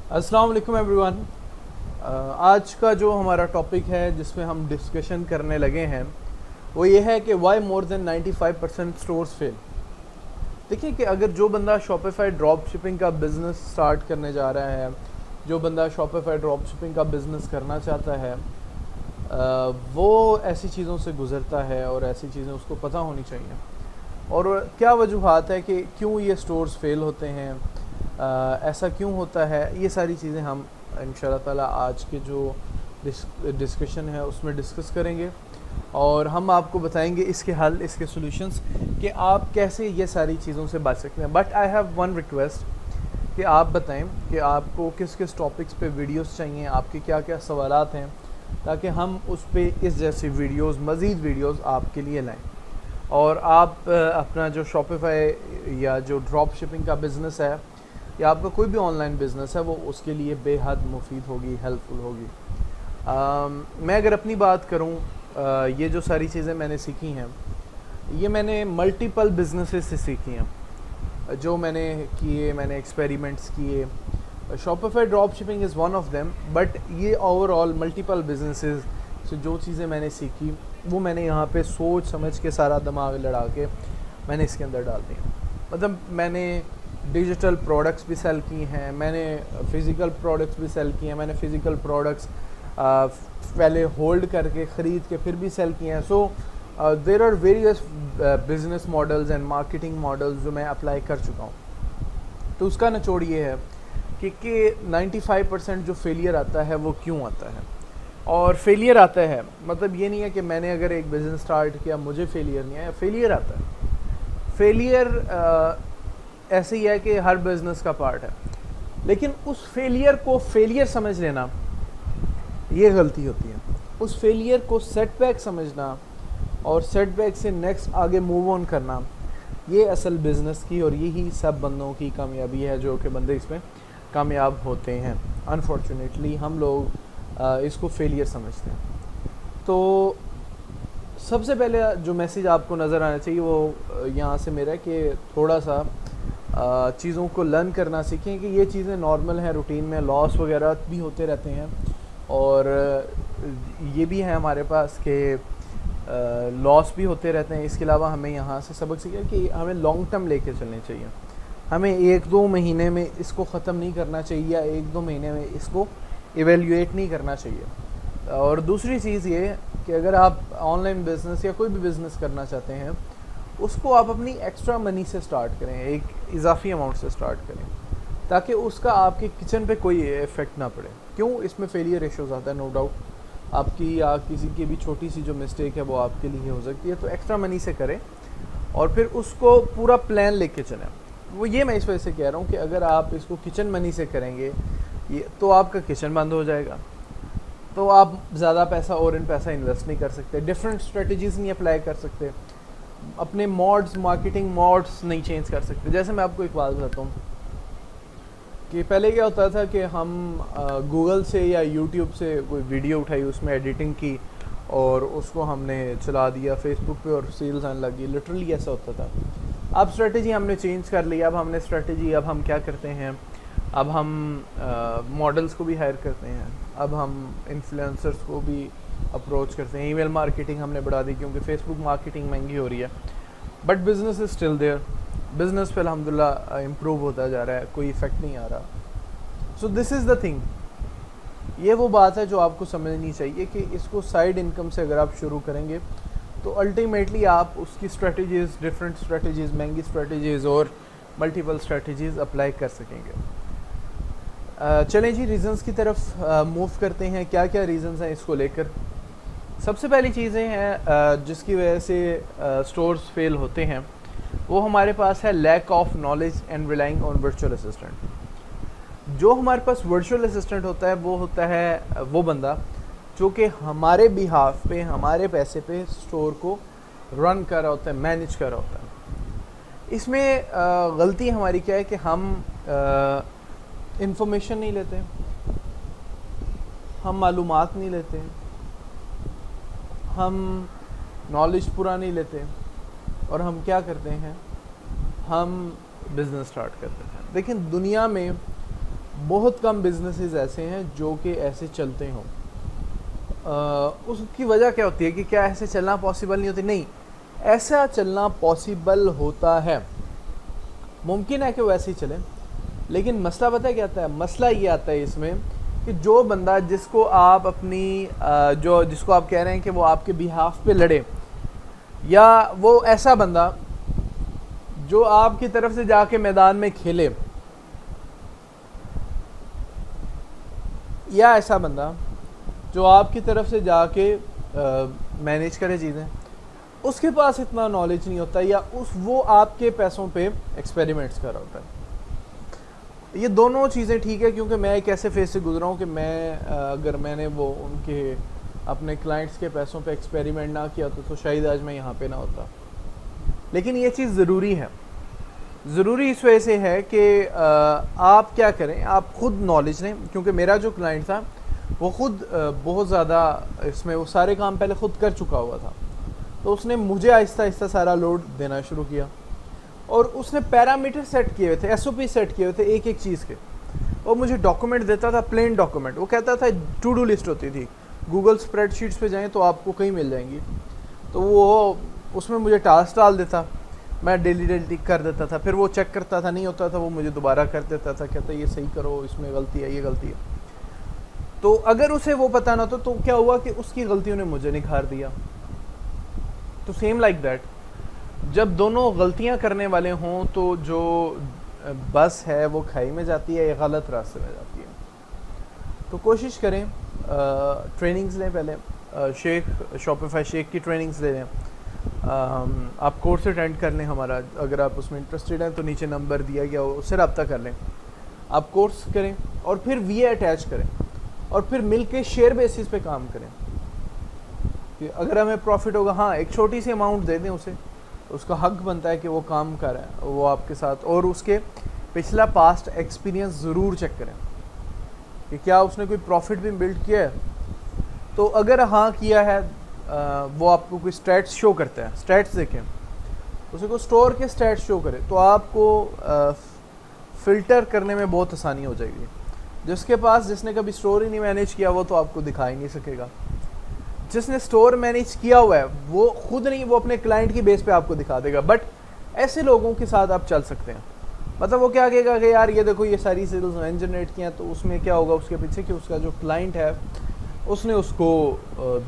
अस्सलाम वालेकुम एवरीवन। आज का जो हमारा टॉपिक है जिसमें हम डिस्कशन करने लगे हैं वो ये है कि why more than 95% stores fail. देखिए कि अगर जो बंदा शॉपिफाई ड्रॉप शिपिंग का बिज़नेस स्टार्ट करने जा रहा है, जो बंदा शॉपिफाई ड्रॉप शिपिंग का बिज़नेस करना चाहता है, वो ऐसी चीज़ों से गुज़रता है और ऐसी चीज़ें उसको पता होनी चाहिए। और क्या वजूहात है कि क्यों ये स्टोर्स फेल होते हैं, ऐसा क्यों होता है, ये सारी चीज़ें हम इंशाल्लाह ताला आज के जो डिस्कशन है उसमें डिस्कस करेंगे और हम आपको बताएंगे इसके हल, इसके सॉल्यूशंस कि आप कैसे ये सारी चीज़ों से बच सकते हैं। But I have one request कि आप बताएं कि आपको किस किस टॉपिक्स पे वीडियोस चाहिए, आपके क्या क्या सवालात हैं, ताकि हम उस पर इस जैसी वीडियोस, मज़ीद वीडियोस आपके लिए लाएं और आप अपना जो शॉपिफाई या जो ड्रॉप शिपिंग का बिज़नेस है या आपका कोई भी ऑनलाइन बिज़नेस है वो उसके लिए बेहद मुफीद होगी, हेल्पफुल होगी। मैं अगर अपनी बात करूं, ये जो सारी चीज़ें मैंने सीखी हैं ये मैंने मल्टीपल बिजनेसेस से सीखी हैं, जो मैंने किए, मैंने एक्सपेरिमेंट्स किए। Shopify drop shipping is one of them, but ये ओवरऑल मल्टीपल बिजनेसेस से जो चीज़ें मैंने सीखी वो मैंने यहाँ पे सोच समझ के सारा दिमाग लड़ा के मैंने इसके अंदर डाल दिया। मतलब मैंने डिजिटल प्रोडक्ट्स भी सेल की हैं, मैंने फ़िज़िकल प्रोडक्ट्स भी सेल किए हैं, मैंने फ़िज़िकल प्रोडक्ट्स पहले होल्ड करके ख़रीद के फिर भी सेल किए हैं। So there are various business models and marketing models जो मैं अप्लाई कर चुका हूँ। तो उसका निचोड़ ये है कि 95% जो फेलियर आता है वो क्यों आता है। और फेलियर आता है मतलब ये नहीं है कि मैंने अगर एक बिज़नेस स्टार्ट किया मुझे फेलियर नहीं आया, फेलियर आता है। फेलियर ऐसे ही है कि हर बिज़नेस का पार्ट है, लेकिन उस फेलियर को फेलियर समझ लेना ये गलती होती है। उस फेलियर को सेटबैक समझना और सेटबैक से नेक्स्ट आगे मूव ऑन करना, ये असल बिज़नेस की और यही सब बंदों की कामयाबी है जो कि बंदे इसमें कामयाब होते हैं। अनफॉर्चुनेटली हम लोग इसको फेलियर समझते हैं। तो सबसे पहले जो मैसेज आपको नज़र आना चाहिए वो यहाँ से मेरा है कि थोड़ा सा चीज़ों को लर्न करना सीखें कि ये चीज़ें नॉर्मल हैं, रूटीन में लॉस वगैरह भी होते रहते हैं और ये भी है हमारे पास कि लॉस भी होते रहते हैं। इसके अलावा हमें यहाँ से सबक सीखा कि हमें लॉन्ग टर्म लेके चलने चाहिए। हमें 1-2 महीने में इसको ख़त्म नहीं करना चाहिए या 1-2 महीने में इसको इवेल्युएट नहीं करना चाहिए। और दूसरी चीज़ ये कि अगर आप ऑनलाइन बिज़नेस या कोई भी बिज़नेस करना चाहते हैं उसको आप अपनी एक्स्ट्रा मनी से स्टार्ट करें, एक इजाफी अमाउंट से स्टार्ट करें, ताकि उसका आपके किचन पे कोई इफ़ेक्ट ना पड़े। क्यों? इसमें फेलियर रेशोज़ आता है, नो डाउट। आपकी या किसी की भी छोटी सी जो मिस्टेक है वो आपके लिए हो सकती है। तो एक्स्ट्रा मनी से करें और फिर उसको पूरा प्लान लेके चलें। वो ये मैं इस वजह से कह रहा हूँ कि अगर आप इसको किचन मनी से करेंगे ये तो आपका किचन बंद हो जाएगा, तो आप ज़्यादा पैसा और इन पैसा इन्वेस्ट नहीं कर सकते, डिफरेंट स्ट्रेटजीज़ नहीं अप्लाई कर सकते, अपने मॉड्स, मार्केटिंग मॉड्स नहीं चेंज कर सकते। जैसे मैं आपको एक बात बताता हूँ कि पहले क्या होता था कि हम गूगल से या यूट्यूब से कोई वीडियो उठाई, उसमें एडिटिंग की और उसको हमने चला दिया फेसबुक पे और सेल्स आने लगी। लिटरली ऐसा होता था। अब स्ट्रेटजी हमने चेंज कर ली। अब हम क्या करते हैं, अब हम मॉडल्स को भी हायर करते हैं, अब हम इन्फ्लुएंसर्स को भी अप्रोच करते हैं, ईमेल मार्केटिंग हमने बढ़ा दी क्योंकि फेसबुक मार्केटिंग महंगी हो रही है। But business is still there. Business पे अल्हम्दुलिल्लाह इम्प्रूव होता जा रहा है, कोई इफ़ेक्ट नहीं आ रहा। सो दिस इज़ द थिंग। ये वो बात है जो आपको समझनी चाहिए कि इसको साइड इनकम से अगर आप शुरू करेंगे तो अल्टीमेटली आप उसकी स्ट्रेटजीज़, डिफरेंट स्ट्रेटजीज़, महंगी स्ट्रेटजीज़ और मल्टीपल स्ट्रेटजीज़ अप्लाई कर सकेंगे। चलें जी, रीज़न्स की तरफ मूव करते हैं। क्या क्या रीज़न्स हैं इसको लेकर। सबसे पहली चीज़ें हैं जिसकी वजह से स्टोर्स फेल होते हैं, वो हमारे पास है lack of knowledge and relying on virtual assistant. जो हमारे पास वर्चुअल असिस्टेंट होता है वो होता है वो बंदा जो कि हमारे बिहाफ पे, हमारे पैसे पे स्टोर को रन कर रहा होता है, मैनेज कर रहा होता है। इसमें गलती हमारी क्या है कि हम इंफॉर्मेशन नहीं लेते, हम मालूमात नहीं लेते, हम नॉलेज पूरा नहीं लेते और हम क्या करते हैं, हम बिज़नेस स्टार्ट करते हैं। लेकिन दुनिया में बहुत कम बिजनेसेस ऐसे हैं जो कि ऐसे चलते हों। उसकी वजह क्या होती है कि क्या ऐसे चलना पॉसिबल नहीं होती? नहीं, ऐसा चलना पॉसिबल होता है, मुमकिन है कि वो ऐसे ही चले। लेकिन मसला पता है क्या आता है? मसला ये आता है इसमें कि जो बंदा जिसको आप अपनी जिसको आप कह रहे हैं कि वो आपके बिहाफ पे लड़े, या वो ऐसा बंदा जो आपकी तरफ से जाके मैदान में खेले, या ऐसा बंदा जो आपकी तरफ से जाके मैनेज करे चीज़ें, उसके पास इतना नॉलेज नहीं होता, या वो आपके पैसों पे एक्सपेरिमेंट्स कर रहा होता है। ये दोनों चीज़ें ठीक है, क्योंकि मैं एक ऐसे फेज से गुजरा हूँ कि मैं अगर मैंने वो उनके अपने क्लाइंट्स के पैसों पे एक्सपेरिमेंट ना किया तो शायद आज मैं यहाँ पे ना होता। लेकिन ये चीज़ ज़रूरी है, ज़रूरी इस वजह से है कि आप क्या करें, आप खुद नॉलेज लें। क्योंकि मेरा जो क्लाइंट था वो खुद बहुत ज़्यादा इसमें वो सारे काम पहले ख़ुद कर चुका हुआ था, तो उसने मुझे आहिस्ता आहिस्ता सारा लोड देना शुरू किया। और उसने पैरामीटर सेट किए हुए थे, एसओपी सेट किए हुए थे एक एक चीज़ के। वो मुझे डॉक्यूमेंट देता था, प्लेन डॉक्यूमेंट। वो कहता था टू डू लिस्ट होती थी, गूगल स्प्रेडशीट्स पे जाएं तो आपको कहीं मिल जाएंगी। तो वो उसमें मुझे टास्क डाल देता, मैं डेली डेली टिक कर देता था। फिर वो चेक करता था, नहीं होता था वो मुझे दोबारा कर देता था, कहता ये सही करो, इसमें गलती है, ये गलती है। तो अगर उसे वो पता ना तो क्या हुआ कि उसकी गलतियों ने मुझे निखार दिया। तो सेम लाइक दैट, जब दोनों गलतियां करने वाले हों तो जो बस है वो खाई में जाती है या गलत रास्ते में जाती है। तो कोशिश करें, ट्रेनिंग्स लें पहले, शॉपिफाई शेख की ट्रेनिंग्स ले लें। आप कोर्स अटेंड कर लें हमारा, अगर आप उसमें इंटरेस्टेड हैं तो नीचे नंबर दिया गया हो, उससे रब्ता कर लें। आप कोर्स करें और फिर वीए अटैच करें और फिर मिल के शेयर बेसिस पे काम करें कि अगर हमें प्रॉफिट होगा, हाँ एक छोटी सी अमाउंट दे दें उसे, उसका हक बनता है कि वो काम कर रहा है वो आपके साथ। और उसके पिछला पास्ट एक्सपीरियंस ज़रूर चेक करें कि क्या उसने कोई प्रॉफिट भी बिल्ड किया है। तो अगर हाँ किया है, वो आपको कोई स्टैट्स शो करता है, स्टैट्स देखें, उसे को स्टोर के स्टैट्स शो करे तो आपको फ़िल्टर करने में बहुत आसानी हो जाएगी। जिसने कभी स्टोर ही नहीं मैनेज किया वो तो आपको दिखा ही नहीं सकेगा। जिसने स्टोर मैनेज किया हुआ है वो खुद नहीं, वो अपने क्लाइंट की बेस पे आपको दिखा देगा। बट ऐसे लोगों के साथ आप चल सकते हैं। मतलब वो क्या कहेगा कि यार ये देखो ये सारी सेल्स मैंने जनरेट किया, तो उसमें क्या होगा उसके पीछे कि उसका जो क्लाइंट है उसने उसको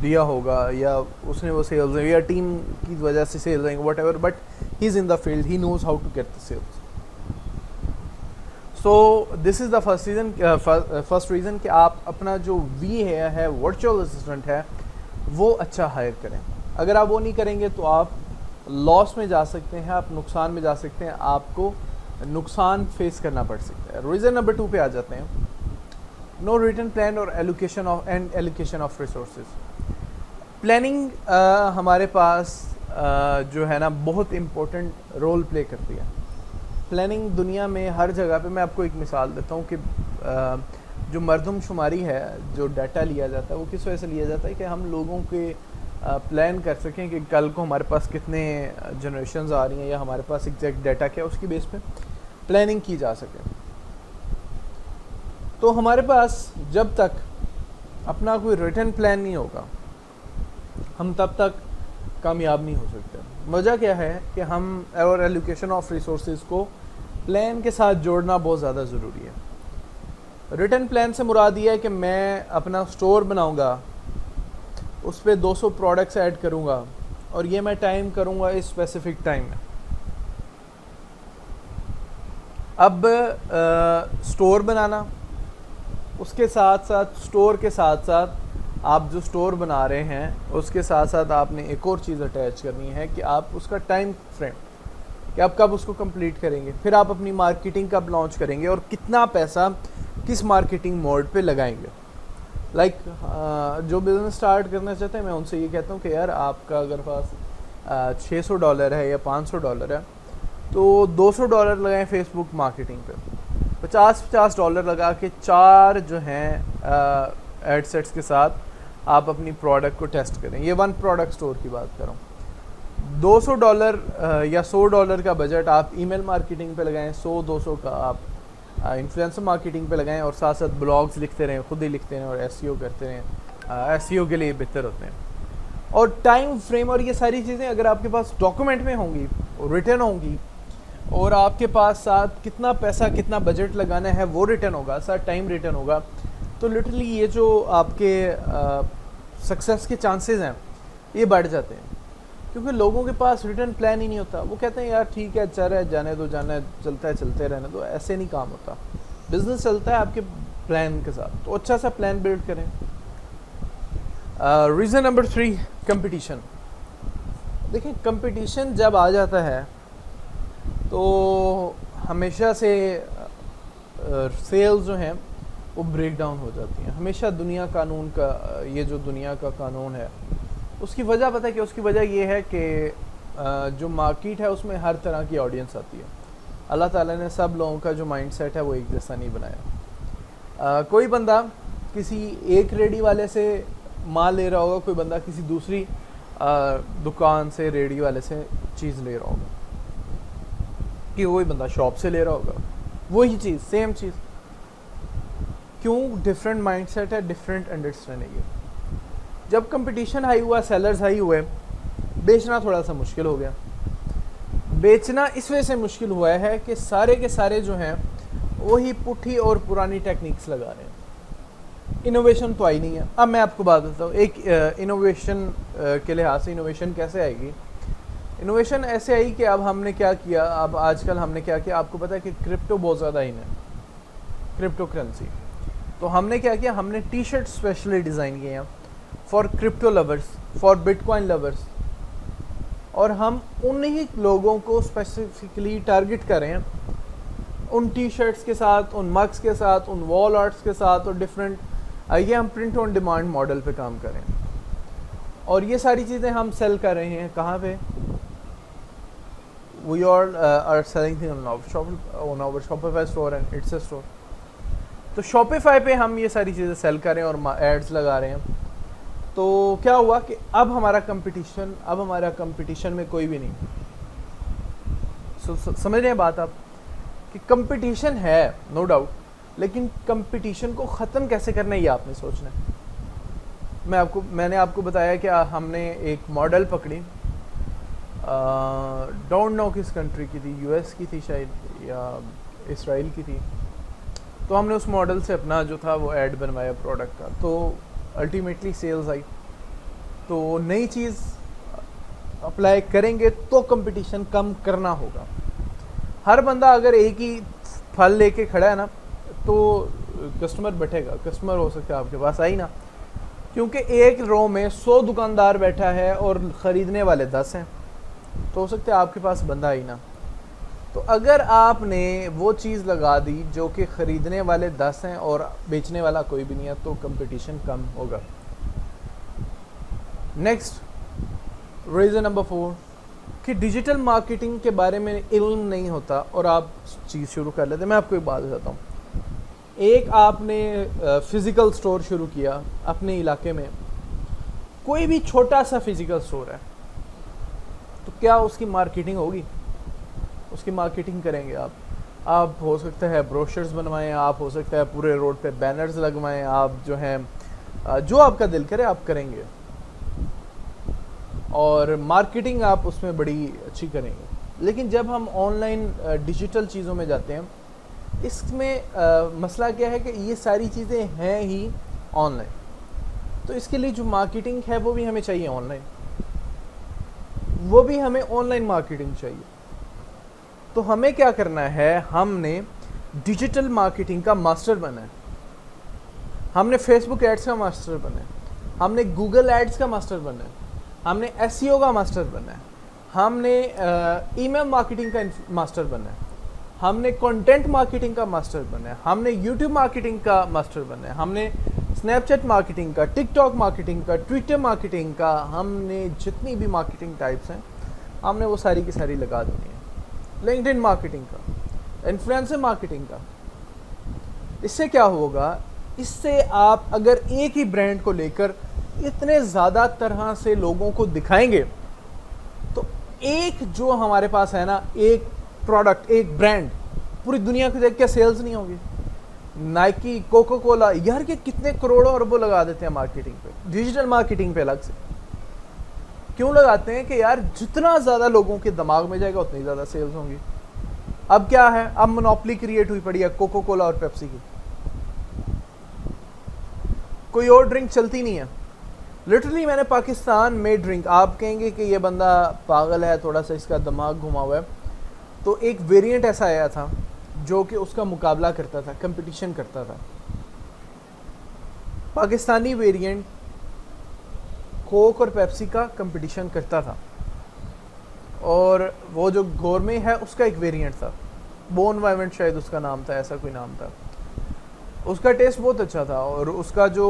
दिया होगा, या उसने वो सेल्स या टीम की वजह से सेल्स आएंगे whatever, but he is in the field, he knows how to get the sales. So this is the first reason कि आप अपना जो वी है वर्चुअल असिस्टेंट है वो अच्छा हायर करें। अगर आप वो नहीं करेंगे तो आप लॉस में जा सकते हैं, आप नुकसान में जा सकते हैं, आपको नुकसान फेस करना पड़ सकता है। रीज़न नंबर 2 पे आ जाते हैं, नो रिटन प्लान और एलोकेशन ऑफ रिसोर्सेज। प्लानिंग हमारे पास जो है ना बहुत इम्पोर्टेंट रोल प्ले करती है। प्लानिंग दुनिया में हर जगह पे, मैं आपको एक मिसाल देता हूँ कि जो मरदमशुमारी है, जो डाटा लिया जाता है वो किस वजह से लिया जाता है कि हम लोगों के प्लान कर सकें कि कल को हमारे पास कितने जनरेशन्स आ रही हैं या हमारे पास एग्जैक्ट डाटा क्या है, उसकी बेस पे प्लानिंग की जा सके। तो हमारे पास जब तक अपना कोई रिटन प्लान नहीं होगा हम तब तक कामयाब नहीं हो सकते। वजह क्या है कि हम और एलोकेशन ऑफ रिसोर्सेज को प्लान के साथ जोड़ना बहुत ज़्यादा ज़रूरी है। रिटन प्लान से मुराद ये है कि मैं अपना स्टोर बनाऊंगा, उस पर 200 प्रोडक्ट्स ऐड करूंगा और ये मैं टाइम करूंगा इस स्पेसिफिक टाइम में। अब स्टोर बनाना, उसके साथ साथ स्टोर के साथ साथ आप जो स्टोर बना रहे हैं उसके साथ साथ आपने एक और चीज़ अटैच करनी है कि आप उसका टाइम फ्रेम कि आप कब उसको कंप्लीट करेंगे, फिर आप अपनी मार्केटिंग कब लॉन्च करेंगे और कितना पैसा किस मार्केटिंग मोड पे लगाएंगे। जो बिज़नेस स्टार्ट करना चाहते हैं मैं उनसे ये कहता हूँ कि यार आपका अगर पास $600 है या $500 है तो $200 लगाएं फेसबुक मार्केटिंग पे, $50 लगा के 4 जो हैं एडसेट्स के साथ आप अपनी प्रोडक्ट को टेस्ट करें। ये 1 प्रोडक्ट स्टोर की बात कर रहा हूँ। $200 या $100 का बजट आप ईमेल मार्केटिंग पे लगाएं, 100-200 का आप इन्फ्लुएंसर मार्केटिंग पे लगाएं और साथ साथ ब्लॉग्स लिखते रहें, खुद ही लिखते रहें और एसईओ करते रहें। एसईओ के लिए बेहतर होते हैं। और टाइम फ्रेम और ये सारी चीज़ें अगर आपके पास डॉक्यूमेंट में होंगी और रिटर्न होंगी, और आपके पास साथ कितना पैसा कितना बजट लगाना है वो रिटर्न होगा, साथ टाइम रिटर्न होगा, तो लिटरली ये जो आपके सक्सेस के चांसेस हैं ये बढ़ जाते हैं। क्योंकि लोगों के पास रिटर्न प्लान ही नहीं होता। वो कहते हैं यार ठीक है, चल रहा है, जाने दो, जाना है, चलता है, चलते रहने दो। ऐसे नहीं काम होता। बिजनेस चलता है आपके प्लान के साथ, तो अच्छा सा प्लान बिल्ड करें। Reason number 3, competition. देखिए, कंपटीशन जब आ जाता है तो हमेशा से सेल्स जो हैं वो ब्रेक डाउन हो जाती हैं। हमेशा दुनिया कानून का, ये जो दुनिया का कानून है, उसकी वजह पता है कि उसकी वजह ये है कि जो मार्केट है उसमें हर तरह की ऑडियंस आती है। अल्लाह ताला ने सब लोगों का जो माइंडसेट है वो एक जैसा नहीं बनाया। कोई बंदा किसी एक रेडी वाले से माल ले रहा होगा, कोई बंदा किसी दूसरी दुकान से, रेडी वाले से चीज़ ले रहा होगा, कि वही बंदा शॉप से ले रहा होगा वही चीज़, सेम चीज़। क्यों? डिफरेंट माइंडसेट है, डिफरेंट अंडरस्टैंडिंग है। जब कंपटीशन हाई हुआ, सेलर्स हाई हुए, बेचना थोड़ा सा मुश्किल हो गया। बेचना इस वजह से मुश्किल हुआ है कि सारे के सारे जो हैं वही पुठी और पुरानी टेक्निक्स लगा रहे हैं। इनोवेशन तो आई नहीं है। अब मैं आपको बात बताता हूँ, एक इनोवेशन के लिहाज से इनोवेशन कैसे आएगी। इनोवेशन ऐसे आई कि अब हमने क्या किया, अब आजकल हमने क्या किया, आपको पता है कि क्रिप्टो बहुत ज़्यादा इन है, क्रिप्टो करेंसी। तो हमने क्या किया, हमने टी शर्ट स्पेशली डिज़ाइन किए हैं for crypto lovers, for bitcoin lovers, और हम उन्हीं लोगों को स्पेसिफिकली टारगेट कर रहे हैं, उन टी शर्ट्स के साथ, उन मग्स के साथ, उन वॉल आर्ट्स के साथ, और डिफरेंट, ये हम प्रिंट ऑन डिमांड मॉडल पे काम कर रहे हैं। और ये सारी चीज़ें हम सेल कर रहे हैं कहाँ पे? We all are selling things on our Shopify store and it's a store. तो Shopify पे हम ये सारी चीज़ें सेल कर रहे हैं और एड्स लगा रहे हैं। तो क्या हुआ कि अब हमारा कंपटीशन में कोई भी नहीं। समझ रहे हैं बात आप, कि कंपटीशन है नो डाउट, लेकिन कंपटीशन को ख़त्म कैसे करना है ये आपने सोचना है। मैंने आपको बताया कि हमने एक मॉडल पकड़ी, डोंट नो किस कंट्री की थी, यूएस की थी शायद, या इसराइल की थी। तो हमने उस मॉडल से अपना जो था वो ऐड बनवाया प्रोडक्ट का, तो अल्टीमेटली सेल्स आई। तो नई चीज़ अप्लाई करेंगे तो कंपटीशन कम करना होगा। हर बंदा अगर एक ही फल लेके खड़ा है ना, तो कस्टमर बैठेगा, कस्टमर हो सकता है आपके पास आई ना, क्योंकि एक रो में 100 दुकानदार बैठा है और ख़रीदने वाले 10 हैं, तो हो सकता है आपके पास बंदा ही ना। तो अगर आपने वो चीज़ लगा दी जो कि ख़रीदने वाले 10 हैं और बेचने वाला कोई भी नहीं है, तो कंपटीशन कम होगा। नेक्स्ट, रीज़न नंबर 4, कि डिजिटल मार्केटिंग के बारे में इल्म नहीं होता और आप चीज़ शुरू कर लेते। मैं आपको एक बात बताता हूँ। एक आपने फ़िज़िकल स्टोर शुरू किया अपने इलाके में, कोई भी छोटा सा फ़िज़िकल स्टोर है, तो क्या उसकी मार्केटिंग होगी? उसकी मार्केटिंग करेंगे आप हो सकता है ब्रोशर्स बनवाएं, आप हो सकता है पूरे रोड पे बैनर्स लगवाएं, आप जो हैं जो आपका दिल करे आप करेंगे, और मार्केटिंग आप उसमें बड़ी अच्छी करेंगे। लेकिन जब हम ऑनलाइन डिजिटल चीज़ों में जाते हैं, इसमें मसला क्या है कि ये सारी चीज़ें हैं ही ऑनलाइन, तो इसके लिए जो मार्केटिंग है वो भी हमें चाहिए ऑनलाइन, वो भी हमें ऑनलाइन मार्केटिंग चाहिए। तो हमें क्या करना है, हमने डिजिटल मार्केटिंग का मास्टर बना है, हमने फेसबुक एड्स का मास्टर बना है, हमने गूगल एड्स का मास्टर बना है, हमने एसईओ का मास्टर बना है, हमने ईमेल मार्केटिंग का मास्टर बना है, हमने कंटेंट मार्केटिंग का मास्टर बना है, हमने यूट्यूब मार्केटिंग का मास्टर बना है, हमने स्नैपचैट मार्केटिंग का, टिकटॉक मार्केटिंग का, ट्विटर मार्केटिंग का, हमने जितनी भी मार्केटिंग टाइप्स हैं हमने वो सारी की सारी लगा देनी है। लिंक्डइन मार्केटिंग का, इन्फ्लुएंसर मार्केटिंग का। इससे क्या होगा, इससे आप अगर एक ही ब्रांड को लेकर इतने ज़्यादा तरह से लोगों को दिखाएंगे, तो एक जो हमारे पास है ना, एक प्रोडक्ट, एक ब्रांड पूरी दुनिया को देख के सेल्स नहीं होगी? नाइकी, कोको कोला, यार के कितने करोड़ों अरबों लगा देते हैं मार्केटिंग पे, डिजिटल मार्केटिंग पे अलग से। क्यों लगाते हैं? कि यार जितना ज़्यादा लोगों के दिमाग में जाएगा उतनी ज़्यादा सेल्स होंगी। अब क्या है, अब मोनोपोली क्रिएट हुई पड़ी है कोको कोला और पेप्सी की, कोई और ड्रिंक चलती नहीं है। लिटरली मैंने पाकिस्तान में ड्रिंक, आप कहेंगे कि ये बंदा पागल है, थोड़ा सा इसका दिमाग घुमा हुआ है, तो एक वेरिएंट ऐसा आया था जो कि उसका मुकाबला करता था, कंपटीशन करता था। पाकिस्तानी वेरिएंट कोक और पेप्सी का कंपटीशन करता था, और वो जो गोरमे है उसका एक वेरिएंट था, बोन वाइवेंट शायद उसका नाम था, ऐसा कोई नाम था। उसका टेस्ट बहुत अच्छा था और उसका जो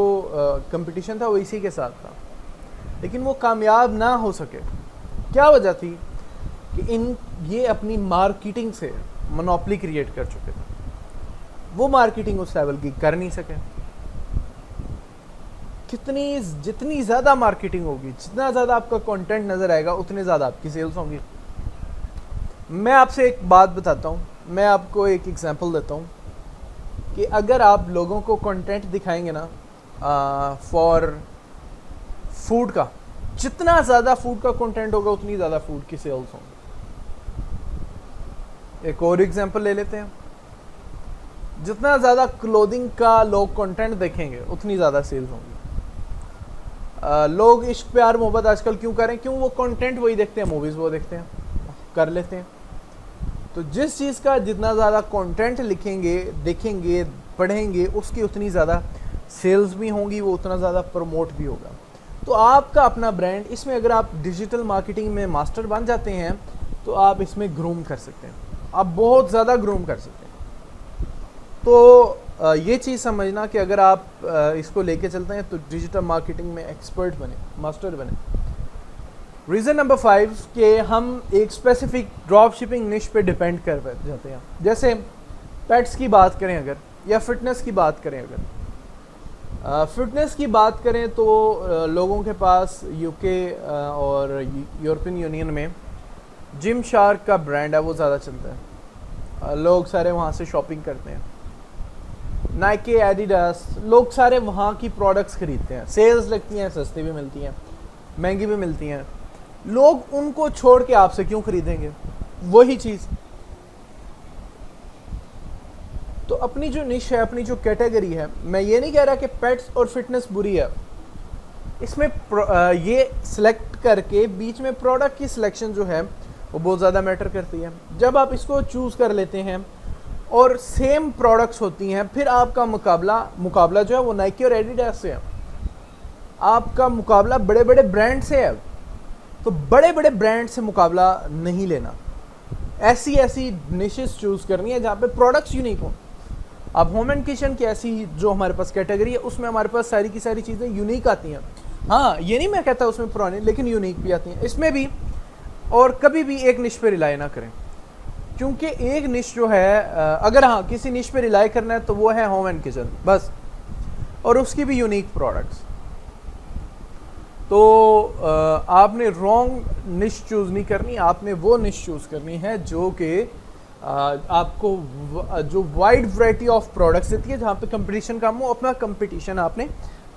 कंपटीशन था वो इसी के साथ था, लेकिन वो कामयाब ना हो सके। क्या वजह थी? कि ये अपनी मार्केटिंग से मोनोपोली क्रिएट कर चुके थे, वो मार्केटिंग उस लेवल की कर नहीं सके। जितनी ज़्यादा मार्केटिंग होगी, जितना ज़्यादा आपका कंटेंट नज़र आएगा, उतने ज़्यादा आपकी सेल्स होंगी। मैं आपसे एक बात बताता हूँ, मैं आपको एक एग्जांपल देता हूँ कि अगर आप लोगों को कंटेंट दिखाएंगे ना फॉर फूड का, जितना ज़्यादा फूड का कंटेंट होगा उतनी ज़्यादा फूड की सेल्स होंगी। एक और एग्जांपल ले लेते हैं, जितना ज़्यादा क्लोथिंग का लोग कंटेंट देखेंगे उतनी ज़्यादा सेल्स होंगी। लोग इश्क प्यार मोहब्बत आजकल क्यों करें? क्यों? वो कंटेंट वही देखते हैं, मूवीज़ वो देखते हैं, कर लेते हैं। तो जिस चीज़ का जितना ज़्यादा कंटेंट लिखेंगे, देखेंगे, पढ़ेंगे, उसकी उतनी ज़्यादा सेल्स भी होंगी, वो उतना ज़्यादा प्रमोट भी होगा। तो आपका अपना ब्रांड, इसमें अगर आप डिजिटल मार्केटिंग में मास्टर बन जाते हैं तो आप इसमें ग्रूम कर सकते हैं, आप बहुत ज़्यादा ग्रूम कर सकते हैं। तो ये चीज़ समझना कि अगर आप इसको लेके चलते हैं तो डिजिटल मार्केटिंग में एक्सपर्ट बने, मास्टर बने। रीज़न नंबर 5 कि हम एक स्पेसिफिक ड्रॉप शिपिंग निश पे डिपेंड कर जाते हैं। जैसे पेट्स की बात करें अगर, या फिटनेस की बात करें अगर, फिटनेस की बात करें तो लोगों के पास यूके और यूरोपियन यूनियन में जिम शार्क का ब्रांड है, वो ज़्यादा चलता है। लोग सारे वहाँ से शॉपिंग करते हैं। नाइकी, एडिडास, लोग सारे वहाँ की प्रोडक्ट्स खरीदते हैं, सेल्स लगती हैं, सस्ती भी मिलती हैं, महंगी भी मिलती हैं। लोग उनको छोड़ के आपसे क्यों खरीदेंगे वही चीज़? तो अपनी जो निश है, अपनी जो कैटेगरी है, मैं ये नहीं कह रहा कि पेट्स और फिटनेस बुरी है, इसमें ये सिलेक्ट करके बीच में प्रोडक्ट की सिलेक्शन जो है वो बहुत ज़्यादा मैटर करती है। जब आप इसको चूज़ कर लेते हैं और सेम प्रोडक्ट्स होती हैं, फिर आपका मुकाबला जो है वो नाइकी और एडिडास से है, आपका मुकाबला बड़े बड़े ब्रांड से है। तो बड़े बड़े ब्रांड से मुकाबला नहीं लेना, ऐसी निशेस चूज़ करनी है जहाँ पे प्रोडक्ट्स यूनिक हों। अब होम एंड किचन की ऐसी जो हमारे पास कैटेगरी है, उसमें हमारे पास सारी की सारी चीज़ें यूनिक आती हैं। हाँ, ये नहीं मैं कहता उसमें पुरानी, लेकिन यूनिक भी आती हैं इसमें भी। और कभी भी एक निश पे रिलाई ना करें, क्योंकि एक निश जो है, अगर हाँ किसी निश पे रिलाई करना है तो वो है होम एंड किचन बस, और उसकी भी यूनिक प्रोडक्ट्स। तो आपने रॉन्ग निश चूज़ नहीं करनी, आपने वो निश चूज़ करनी है जो कि आपको जो वाइड वैरायटी ऑफ प्रोडक्ट्स देती है, जहाँ पे कंपटीशन कम हो, अपना कंपटीशन आपने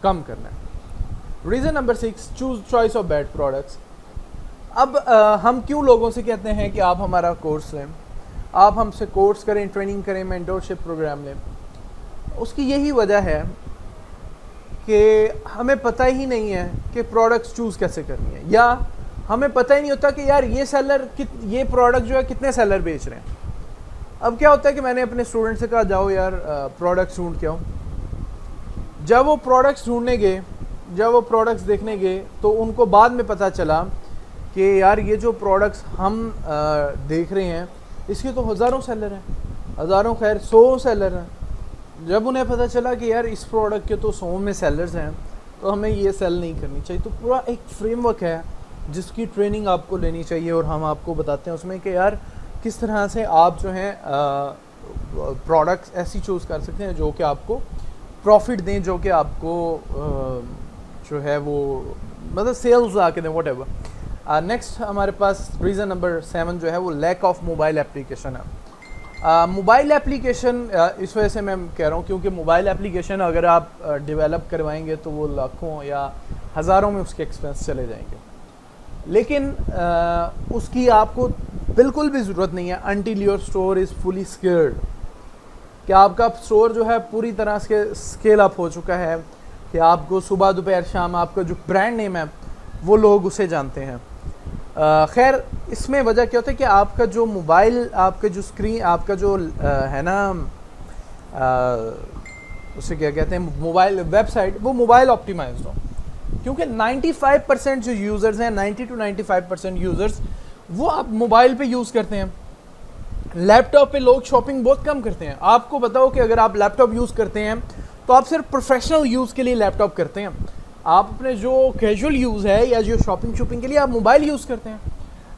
कम करना है। Reason number 6, choose choice of bad products. अब हम क्यों लोगों से कहते हैं कि आप हमारा कोर्स लें, आप हमसे कोर्स करें, ट्रेनिंग करें, मेंटरशिप प्रोग्राम लें? उसकी यही वजह है कि हमें पता ही नहीं है कि प्रोडक्ट्स चूज़ कैसे करनी है, या हमें पता ही नहीं होता कि यार ये प्रोडक्ट जो है कितने सेलर बेच रहे हैं। अब क्या होता है कि मैंने अपने स्टूडेंट से कहा जाओ यार प्रोडक्ट्स ढूंढ के आओ। जब वो प्रोडक्ट्स ढूंढने गए, जब वो प्रोडक्ट्स देखने गए, तो उनको बाद में पता चला कि यार ये जो प्रोडक्ट्स हम देख रहे हैं इसके तो हज़ारों सेलर हैं, हज़ारों खैर 100 सेलर हैं। जब उन्हें पता चला कि यार इस प्रोडक्ट के तो 100 में सेलर्स हैं, तो हमें ये सेल नहीं करनी चाहिए। तो पूरा एक फ्रेमवर्क है जिसकी ट्रेनिंग आपको लेनी चाहिए, और हम आपको बताते हैं उसमें कि यार किस तरह से आप जो हैं प्रोडक्ट्स ऐसी चूज़ कर सकते हैं जो कि आपको प्रॉफिट दें, जो कि आपको जो है वो मतलब सेल्स ला के दें, वट एवर। नेक्स्ट हमारे पास रीज़न नंबर 7 जो है वो लैक ऑफ मोबाइल एप्लीकेशन है। मोबाइल एप्लीकेशन इस वजह से मैं कह रहा हूँ क्योंकि मोबाइल एप्लीकेशन अगर आप डेवलप करवाएंगे तो वो लाखों या हज़ारों में उसके एक्सपेंस चले जाएंगे, लेकिन उसकी आपको बिल्कुल भी ज़रूरत नहीं है until your store is fully scaled, कि आपका स्टोर जो है पूरी तरह से स्केल अप हो चुका है, कि आपको सुबह दोपहर शाम आपका जो ब्रांड नेम है वो लोग उसे जानते हैं। खैर इसमें वजह क्या होता है कि आपका जो मोबाइल, आपका जो स्क्रीन, आपका जो है ना उसे क्या कहते हैं, मोबाइल वेबसाइट, वो मोबाइल ऑप्टिमाइज्ड हो, क्योंकि 95% जो यूज़र्स हैं, 90 to 95% यूज़र्स वो आप मोबाइल पे यूज़ करते हैं। लैपटॉप पे लोग शॉपिंग बहुत कम करते हैं। आपको बताओ कि अगर आप लैपटॉप यूज़ करते हैं तो आप सिर्फ प्रोफेशनल यूज़ के लिए लैपटॉप करते हैं, आप अपने जो कैजुअल यूज़ है या जो शॉपिंग के लिए आप मोबाइल यूज़ करते हैं।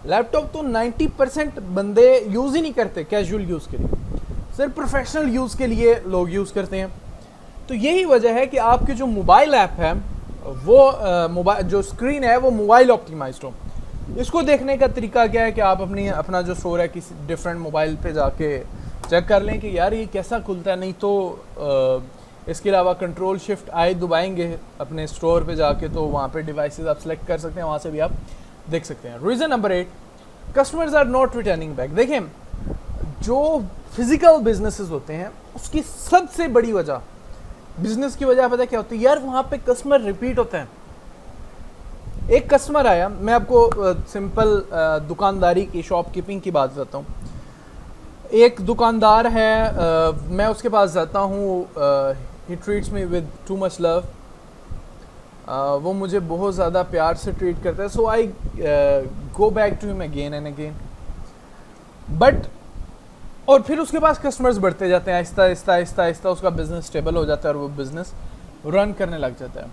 लैपटॉप तो 90% बंदे यूज़ ही नहीं करते कैजुअल यूज़ के लिए, सिर्फ प्रोफेशनल यूज़ के लिए लोग यूज़ करते हैं। तो यही वजह है कि आपके जो मोबाइल ऐप है वो मोबाइल जो स्क्रीन है वो मोबाइल ऑप्टिमाइज्ड हो। इसको देखने का तरीका क्या है कि आप अपना जो स्टोर है किसी डिफरेंट मोबाइल पे जाके चेक कर लें कि यार ये कैसा खुलता है, नहीं तो इसके अलावा कंट्रोल शिफ्ट आई दबाएंगे अपने स्टोर पे जाके तो वहाँ पे डिवाइसेस आप सेलेक्ट कर सकते हैं, वहाँ से भी आप देख सकते हैं। Reason number 8, customers are not returning back. देखें, जो फिजिकल बिजनेसेस होते हैं उसकी सबसे बड़ी वजह, बिजनेस की वजह पता क्या होती है यार, वहाँ पे कस्टमर रिपीट होते हैं। एक कस्टमर आया, मैं आपको सिंपल दुकानदारी की, शॉपकीपिंग की बात बताता हूँ। एक दुकानदार है, मैं उसके पास जाता हूँ, he treats me with too much love, वो मुझे बहुत ज़्यादा प्यार से ट्रीट करता है, so I go back to him again and again. But और फिर उसके पास कस्टमर्स बढ़ते जाते हैं, आहिस्ता आहिस्ता आहिस्ता आहिस्ता उसका बिज़नेस स्टेबल हो जाता है और वो बिज़नेस रन करने लग जाता है।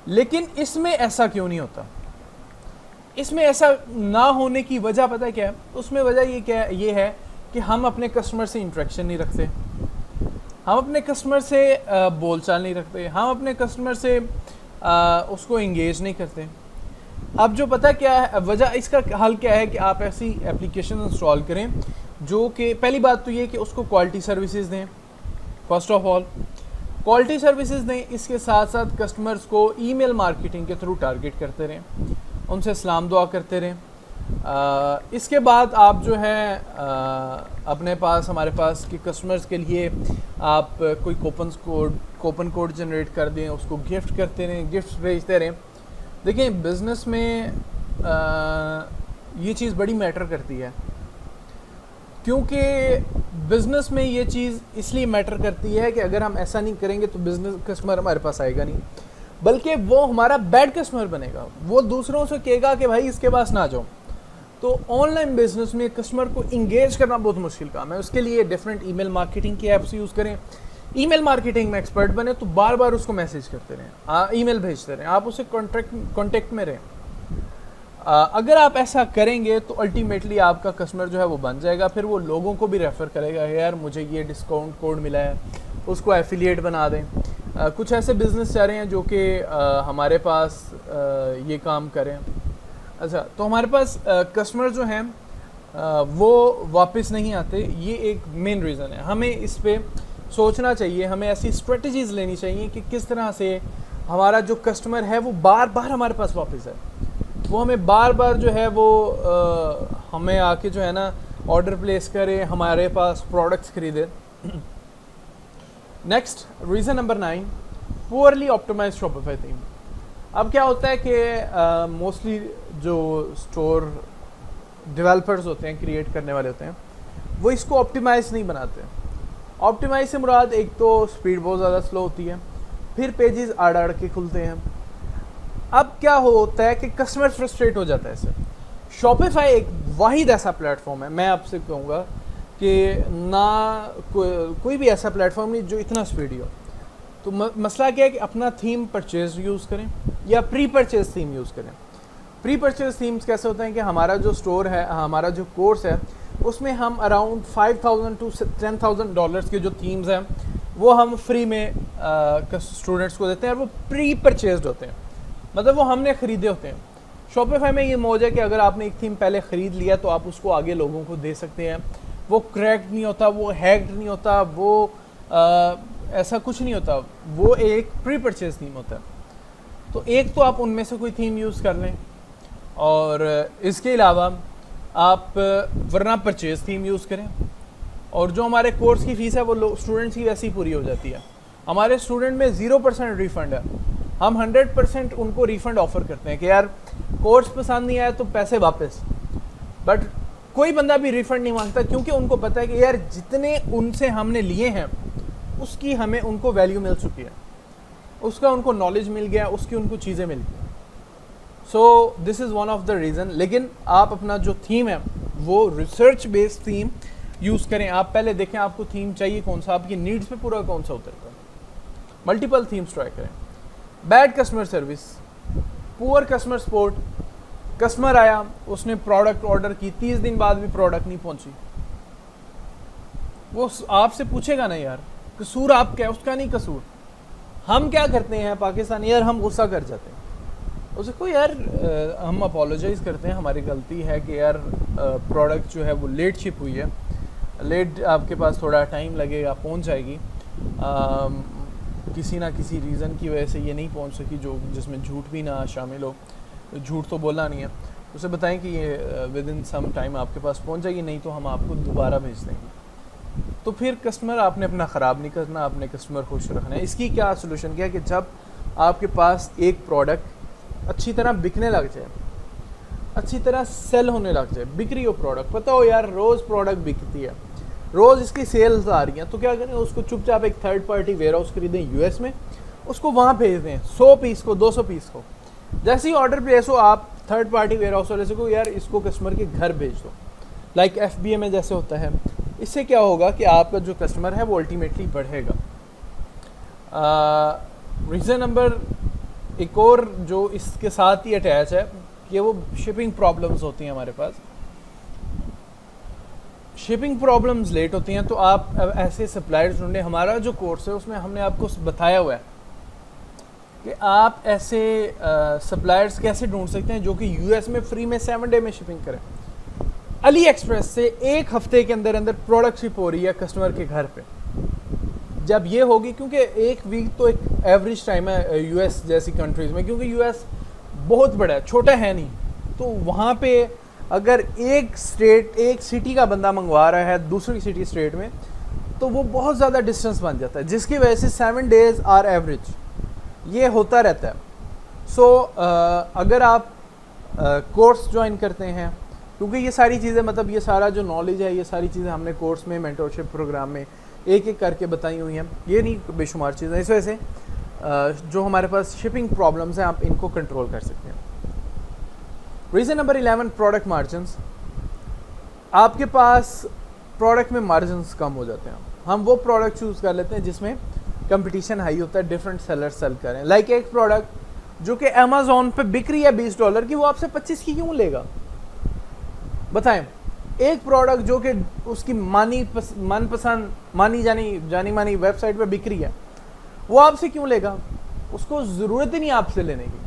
लेकिन इसमें ऐसा क्यों नहीं होता? इसमें ऐसा ना होने की वजह पता है क्या है? उसमें वजह ये है कि हम अपने कस्टमर से इंटरेक्शन नहीं रखते, हम अपने कस्टमर से बोलचाल नहीं रखते, हम अपने कस्टमर से उसको इंगेज नहीं करते। अब जो पता क्या है वजह, इसका हल क्या है कि आप ऐसी एप्लीकेशन इंस्टॉल करें जो कि, पहली बात तो ये कि उसको क्वालिटी सर्विसेज दें, first of all quality services दें। इसके साथ साथ कस्टमर्स को ईमेल मार्केटिंग के थ्रू टारगेट करते रहें, उनसे सलाम दुआ करते रहें। इसके बाद आप जो है अपने पास, हमारे पास कि कस्टमर्स के लिए आप कोई कूपन कोड जनरेट कर दें, उसको गिफ्ट करते रहें, गिफ्ट भेजते रहें। देखिए बिज़नेस में ये चीज़ बड़ी मैटर करती है, क्योंकि बिज़नेस में ये चीज़ इसलिए मैटर करती है कि अगर हम ऐसा नहीं करेंगे तो बिज़नेस कस्टमर हमारे पास आएगा नहीं, बल्कि वो हमारा बैड कस्टमर बनेगा, वो दूसरों से कहेगा कि भाई इसके पास ना जाओ। तो ऑनलाइन बिजनेस में कस्टमर को इंगेज करना बहुत मुश्किल काम है। उसके लिए डिफरेंट ईमेल मार्केटिंग की ऐप्स यूज़ करें। ईमेल मार्केटिंग में एक्सपर्ट बने तो बार बार उसको मैसेज करते रहें, ईमेल भेजते रहें, आप उससे कॉन्टेक्ट में रहें। अगर आप ऐसा करेंगे तो अल्टीमेटली आपका कस्टमर जो है वो बन जाएगा, फिर वो लोगों को भी रेफ़र करेगा, यार मुझे ये डिस्काउंट कोड मिला है, उसको एफिलिएट बना दें। कुछ ऐसे बिज़नेस चाह रहे हैं जो कि हमारे पास ये काम करें। अच्छा, तो हमारे पास कस्टमर जो हैं वो वापस नहीं आते, ये एक मेन रीज़न है। हमें इस पे सोचना चाहिए, हमें ऐसी स्ट्रेटजीज़ लेनी चाहिए कि किस तरह से हमारा जो कस्टमर है वो बार बार हमारे पास वापस है, वो हमें बार बार जो है वो हमें आके जो है ना ऑर्डर प्लेस करे, हमारे पास प्रोडक्ट्स खरीदे। Next reason number 9, poorly optimize Shopify theme. अब क्या होता है कि मोस्टली जो स्टोर डेवलपर्स होते हैं, क्रिएट करने वाले होते हैं, वो इसको ऑप्टिमाइज नहीं बनाते। ऑप्टिमाइज से मुराद एक तो स्पीड बहुत ज़्यादा स्लो होती है, फिर पेजेस आड़ आड़ के खुलते हैं। अब क्या होता है कि कस्टमर फ्रस्ट्रेट हो जाता है इससे। शॉपिफाई एक वाहिद ऐसा प्लेटफॉर्म है, मैं आपसे कहूँगा कि ना कोई भी ऐसा प्लेटफॉर्म नहीं जो इतना स्पीडी हो। तो मसला क्या है कि अपना थीम परचेज यूज़ करें या प्री परचेज थीम यूज़ करें। प्री परचेज थीम्स कैसे होते हैं कि हमारा जो स्टोर है, हमारा जो कोर्स है, उसमें हम अराउंड $5,000 to $10,000 के जो थीम्स हैं वो हम फ्री में स्टूडेंट्स को देते हैं, और वो प्री परचेज्ड होते हैं, मतलब वो हमने ख़रीदे होते हैं। शॉपिफाई में ये मौज है कि अगर आपने एक थीम पहले ख़रीद लिया तो आप उसको आगे लोगों को दे सकते हैं, वो क्रैक्ड नहीं होता, वो हैक्ड नहीं होता, वो ऐसा कुछ नहीं होता, वो एक प्री परचेज थीम होता है। तो एक तो आप उनमें से कोई थीम यूज़ कर लें, और इसके अलावा आप वरना परचेज थीम यूज़ करें, और जो हमारे कोर्स की फ़ीस है वो स्टूडेंट्स की वैसे ही पूरी हो जाती है। हमारे स्टूडेंट में 0% रिफ़ंड है, हम 100% उनको रिफ़ंड ऑफ़र करते हैं कि यार कोर्स पसंद नहीं आया तो पैसे वापस। बट कोई बंदा भी रिफ़ंड नहीं मांगता, क्योंकि उनको पता है कि यार जितने उनसे हमने लिए हैं उसकी हमें उनको वैल्यू मिल चुकी है, उसका उनको नॉलेज मिल गया, उसकी उनको चीज़ें मिल गई। सो this is one of the reason. लेकिन आप अपना जो थीम है वो रिसर्च बेस्ड थीम यूज़ करें। आप पहले देखें आपको थीम चाहिए कौन सा, आपकी नीड्स पे पूरा कौन सा उतरता है। मल्टीपल थीम्स ट्राई करें। Bad customer service, poor customer support, customer आया, उसने प्रोडक्ट ऑर्डर की, 30 दिन बाद भी प्रोडक्ट नहीं पहुंची, वो आपसे पूछेगा ना यार कसूर आपका है, उसका नहीं कसूर। हम क्या करते हैं पाकिस्तानी यार, हम गुस्सा कर जाते हैं उसको, यार हम अपोलोजाइज़ करते हैं, हमारी गलती है कि यार प्रोडक्ट जो है वो लेट शिप हुई है, लेट आपके पास थोड़ा टाइम लगेगा, पहुंच जाएगी, किसी ना किसी रीज़न की वजह से ये नहीं पहुंच सकी, जो जिसमें झूठ भी ना शामिल हो। झूठ तो बोलना नहीं है, उसे बताएं कि ये विद इन सम टाइम आपके पास पहुंच जाएगी, नहीं तो हम आपको दोबारा भेज देंगे। तो फिर कस्टमर आपने अपना ख़राब नहीं करना, आपने कस्टमर खुश रखना है। इसकी क्या सोल्यूशन क्या है कि जब आपके पास एक प्रोडक्ट अच्छी तरह बिकने लग जाए, अच्छी तरह सेल होने लग जाए, बिक्री हो प्रोडक्ट, पता हो यार रोज़ प्रोडक्ट बिकती है, रोज़ इसकी सेल्स आ रही हैं, तो क्या करें, उसको चुपचाप एक थर्ड पार्टी वेयर हाउस खरीदें यूएस में, उसको वहाँ भेज दें 100 पीस को, 200 पीस को। जैसे ही ऑर्डर प्लेस हो, आप थर्ड पार्टी वेयर हाउस वाले से को यार इसको कस्टमर के घर भेज दो, लाइक FBA में जैसे होता है। इससे क्या होगा कि आपका जो कस्टमर है वो अल्टीमेटली बढ़ेगा। रीज़न नंबर एक और जो इसके साथ ही अटैच है कि वो शिपिंग प्रॉब्लम्स होती हैं हमारे पास। शिपिंग प्रॉब्लम्स लेट होती हैं, तो आप ऐसे सप्लायर्स ढूंढें। हमारा जो कोर्स है उसमें हमने आपको बताया हुआ है कि आप ऐसे सप्लायर्स कैसे ढूंढ सकते हैं जो कि यूएस में फ्री में 7 डे में शिपिंग करें। अली एक्सप्रेस से 1 हफ्ते के अंदर अंदर प्रोडक्ट शिप हो रही है कस्टमर के घर पे। जब ये होगी, क्योंकि 1 वीक तो एक एवरेज टाइम है यूएस जैसी कंट्रीज़ में, क्योंकि यूएस बहुत बड़ा है, छोटा है नहीं, तो वहाँ पे अगर एक सिटी का बंदा मंगवा रहा है दूसरी सिटी स्टेट में, तो वो बहुत ज़्यादा डिस्टेंस बन जाता है, जिसकी वजह से 7 डेज़ आर एवरेज ये होता रहता है। सो अगर आप कोर्स ज्वाइन करते हैं, क्योंकि ये सारी चीज़ें, मतलब ये सारा जो नॉलेज है, ये सारी चीज़ें हमने कोर्स में, मेंटरशिप प्रोग्राम में एक एक करके बताई हुई हैं, ये नहीं बेशुमार चीज़ें। इस वजह से जो हमारे पास शिपिंग प्रॉब्लम्स हैं, आप इनको कंट्रोल कर सकते हैं। Reason number 11, product margins. आपके पास प्रोडक्ट में मार्जिन्स कम हो जाते हैं, हम वो प्रोडक्ट चूज़ कर लेते हैं जिसमें कंपटीशन हाई होता है, डिफरेंट सेलर सेल करें। लाइक एक प्रोडक्ट जो कि अमेज़ॉन पे बिक रही है $20 की, वो आपसे 25 की क्यों लेगा, बताएं। एक प्रोडक्ट जो कि उसकी मनपसंद जानी मानी वेबसाइट पे बिक रही है, वो आपसे क्यों लेगा, उसको ज़रूरत ही नहीं आपसे लेने की।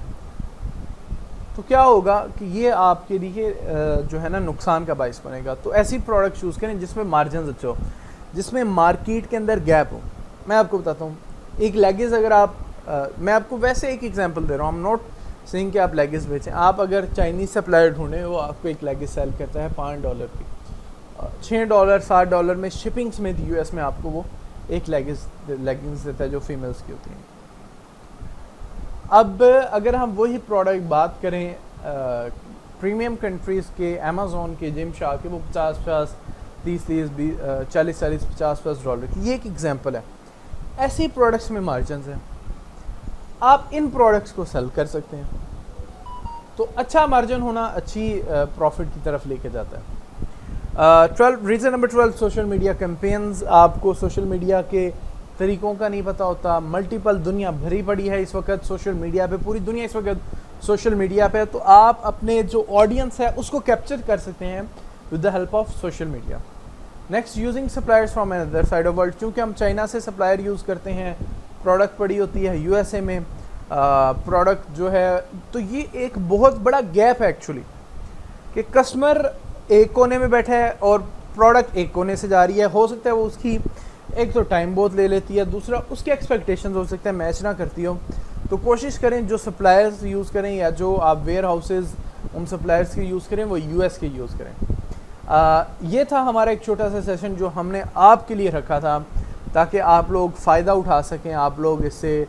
तो क्या होगा कि ये आपके लिए जो है ना नुकसान का बायस बनेगा। तो ऐसी प्रोडक्ट चूज़ करें जिसमें मार्जिन अच्छे हो, जिसमें मार्केट के अंदर गैप हो। मैं आपको बताता हूँ, एक लेगिंग्स अगर आप मैं आपको वैसे एक एग्जांपल दे रहा हूँ, आई एम नॉट सेइंग कि आप लेगिंग्स बेचें। आप अगर चाइनीज़ सप्लायर ढूंढें, वो आपको एक लेगिंग्स सेल करता है $5 की, $6 $7 में शिपिंग समेत यूएस में आपको वो एक लेगिंग्स देता है जो फीमेल्स की होती हैं। अब अगर हम वही प्रोडक्ट बात करें प्रीमियम कंट्रीज़ के, अमेज़ॉन के, जिम शाह के, वो 50-50, 30-30, 40-40, $50+ की, ये एक एग्जांपल है। ऐसे प्रोडक्ट्स में मार्जिन हैं, आप इन प्रोडक्ट्स को सेल कर सकते हैं, तो अच्छा मार्जिन होना अच्छी प्रॉफिट की तरफ लेके जाता है। Reason number 12, social media campaigns. आपको सोशल मीडिया के तरीक़ों का नहीं पता होता, मल्टीपल दुनिया भरी पड़ी है इस वक्त सोशल मीडिया पे, पूरी दुनिया इस वक्त सोशल मीडिया पे, तो आप अपने जो ऑडियंस है उसको कैप्चर कर सकते हैं with the help of social media. Next, using suppliers from another side of world. क्योंकि हम चाइना से सप्लायर यूज़ करते हैं, प्रोडक्ट पड़ी होती है यूएसए में, प्रोडक्ट जो है, तो ये एक बहुत बड़ा गैप है एक्चुअली, कि कस्टमर एक कोने में बैठा है और प्रोडक्ट एक कोने से जा रही है, हो सकता है वो उसकी एक तो टाइम बहुत ले लेती है, दूसरा उसके एक्सपेक्टेशंस हो सकता है मैच ना करती हो। तो कोशिश करें जो सप्लायर्स यूज़ करें या जो आप वेयर हाउसेज़ उन सप्लायर्स के यूज़ करें वो यूएस के यूज़ करें। ये था हमारा एक छोटा सा सेशन जो हमने आपके लिए रखा था ताकि आप लोग फ़ायदा उठा सकें, आप लोग इससे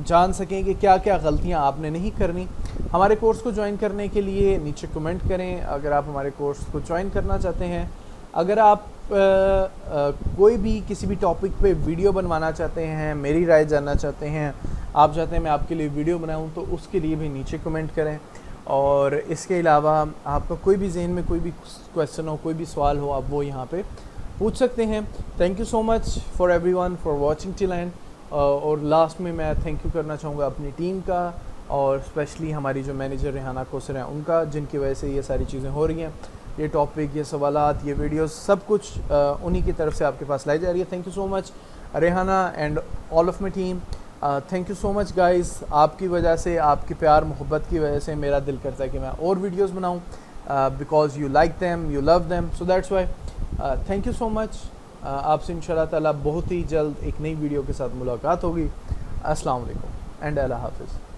जान सकें कि क्या क्या गलतियां आपने नहीं करनी। हमारे कोर्स को ज्वाइन करने के लिए नीचे कमेंट करें अगर आप हमारे कोर्स को ज्वाइन करना चाहते हैं। अगर आप कोई भी किसी भी टॉपिक पे वीडियो बनवाना चाहते हैं, मेरी राय जानना चाहते हैं, आप चाहते हैं मैं आपके लिए वीडियो बनाऊं, तो उसके लिए भी नीचे कमेंट करें। और इसके अलावा आपका कोई भी जहन में कोई भी क्वेश्चन हो, कोई भी सवाल हो, आप वो यहाँ पे पूछ सकते हैं। Thank you so much for everyone for watching till and. और लास्ट में मैं थैंक यू करना चाहूँगा अपनी टीम का और स्पेशली हमारी जो मैनेजर रेहाना कोसर हैं उनका, जिनकी वजह से ये सारी चीज़ें हो रही हैं। ये टॉपिक, ये सवालात, ये वीडियोस सब कुछ उन्हीं की तरफ से आपके पास लाई जा रही है। Thank you so much Rehana and all of my team. Thank you so much guys. आपकी वजह से, आपकी प्यार मोहब्बत की वजह से मेरा दिल करता है कि मैं और वीडियोस बनाऊं, because you like them, you love them, so that's why thank you so much. आपसे इंशाल्लाह ताला बहुत ही जल्द एक नई वीडियो के साथ मुलाकात होगी। अस्सलाम वालेकुम एंड अल्लाह हाफिज़।